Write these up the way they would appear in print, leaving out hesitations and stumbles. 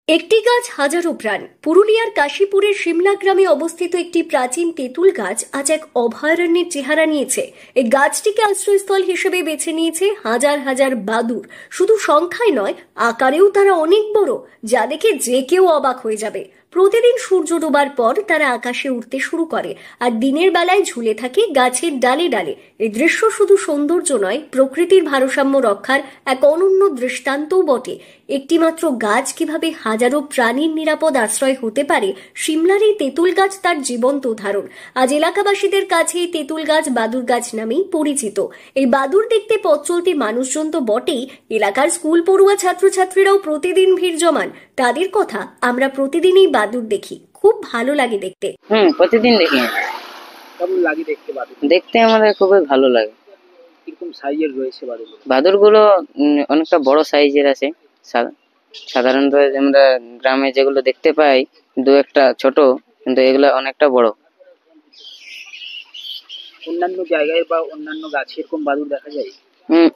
একটি গাছ হাজারো প্রাণ। পুরুলিয়ার কাশীপুরের সিমলা গ্রামে অবস্থিত একটি প্রাচীন তেঁতুল গাছ আজ এক অভয়ারণ্যের চেহারা নিয়েছে। এই গাছটিকে আশ্রয়স্থল হিসেবে বেছে নিয়েছে হাজার হাজার বাদুড়। শুধু সংখ্যায় নয়, আকারেও তারা অনেক বড়, যা দেখে যে কেউ অবাক হয়ে যাবে। প্রতিদিন সূর্য ডোবার পর তারা আকাশে উঠতে শুরু করে, আর দিনের বেলায় ঝুলে থাকে গাছের ডালে ডালে। এই দৃশ্য শুধু সৌন্দর্য নয়, প্রকৃতির ভারসাম্য রক্ষার এক অনন্য দৃষ্টান্তও বটে। একটিমাত্র গাছ কিভাবে হাজারো প্রাণীর নিরাপদ আশ্রয় হতে পারে, সিমলার এই তেঁতুল গাছ তার জীবন্ত উদাহরণ। আজ এলাকাবাসীদের কাছে এই তেঁতুল গাছ বাদুড় গাছ নামেই পরিচিত। এই বাদুড় দেখতে পথ চলতি মানুষজন তো বটেই, এলাকার স্কুল পড়ুয়া ছাত্রছাত্রীরাও প্রতিদিন ভিড় জমান। তাদের কথা, আমরা প্রতিদিনই বাদুড় দেখি, খুব ভালো লাগে দেখতে। প্রতিদিন দেখি। কেমন লাগে দেখতে বাদুড়? দেখতে আমাদের খুবই ভালো লাগে। কিরকম সাইজের রয়েছে বাদুড়? বাদুড়গুলো অনেকটা বড় সাইজের আছে। সাধারণত আমরা গ্রামে যেগুলো দেখতে পাই দু একটা ছোট, কিন্তু এগুলো অনেকটা বড়। অন্যান্য জায়গায় বা অন্যান্য গাছে এরকম বাদুড় দেখা যায়?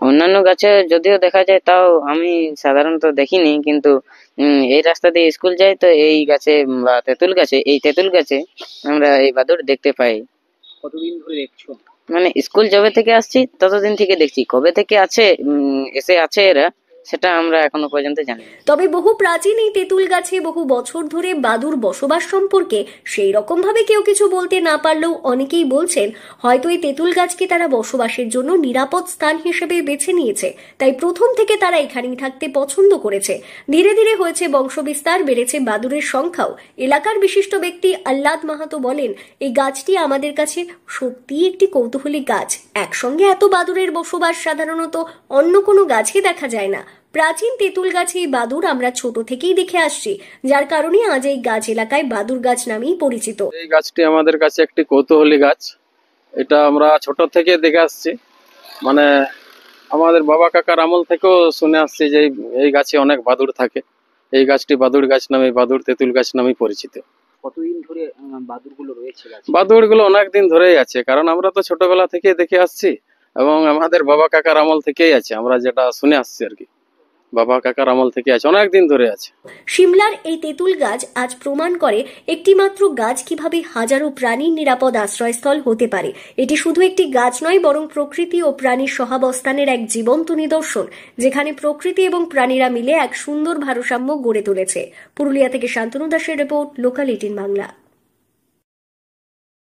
অন্যান্য গাছে যদিও দেখা যায়, তাও আমি সাধারণত দেখিনি। কিন্তু এই রাস্তা দিয়ে স্কুল যাই তো এই গাছে বা তেঁতুল গাছে, এই তেঁতুল গাছে আমরা এই বাদুড় দেখতে পাই। কতদিন ধরে দেখছো? মানে স্কুল যবে থেকে আসছি ততদিন থেকে দেখছি। কবে থেকে এসে আছে এরা, সেটা আমরা এখনো পর্যন্ত জানি। তবে বহু প্রাচীন এই তেঁতুল গাছে বহু বছর ধরে বাদুড় বসবাস সম্পর্কে সেই রকম ভাবে কেউ কিছু বলতে না পারলেও অনেকেই বলছেন হয়তো এই তেঁতুল গাছকে তারা বসবাসের জন্য নিরাপদ স্থান হিসেবে বেছে নিয়েছে, তাই প্রথম থেকে তারা এখানেই থাকতে পছন্দ করেছে। ধীরে ধীরে হয়েছে বংশবিস্তার, বেড়েছে বাদুড়ের সংখ্যাও। এলাকার বিশিষ্ট ব্যক্তি আহ্লাদ মাহাতো বলেন, এই গাছটি আমাদের কাছে সত্যিই একটি কৌতূহলী গাছ। একসঙ্গে এত বাদুড়ের বসবাস সাধারণত অন্য কোনো গাছে দেখা যায় না। প্রাচীন তেঁতুল গাছে এই বাদুড় আমরা ছোট থেকেই দেখে আসছি, যার কারণে আজ এই গাছ এলাকায় বাদুড় গাছ নামেই পরিচিত। এই গাছটি আমাদের কাছে একটি কৌতূহলী গাছ। এটা আমরা ছোট থেকে দেখে আসছি, মানে আমাদের বাবা কাকার আমল থেকেও শুনে আসছি যে এই গাছে অনেক বাদুড় থাকে। এই গাছটি বাদুড় গাছ নামে, বাদুড় তেঁতুল গাছ নামে পরিচিত। কতদিন ধরে বাদুড়গুলো রয়েছে গাছে? বাদুড়গুলো অনেক দিন ধরেই আছে, কারণ আমরা তো ছোটবেলা থেকে দেখে আসছি এবং আমাদের বাবা কাকার আমল থেকেই আছে। আমরা যেটা শুনে আসছি আর কি, বাবা কাকার আমল থেকে আছে, অনেক দিন ধরে আছে। সিমলার এই তেঁতুল গাছ আজ প্রমাণ করে একটি মাত্র গাছ কিভাবে হাজারো প্রাণীর নিরাপদ আশ্রয়স্থল হতে পারে। এটি শুধু একটি গাছ নয়, বরং প্রকৃতি ও প্রাণীর সহাবস্থানের এক জীবন্ত নিদর্শন, যেখানে প্রকৃতি এবং প্রাণীরা মিলে এক সুন্দর ভারসাম্য গড়ে তুলেছে। পুরুলিয়া থেকে শান্তনু দাসের রিপোর্ট, লোকাল 18 বাংলা।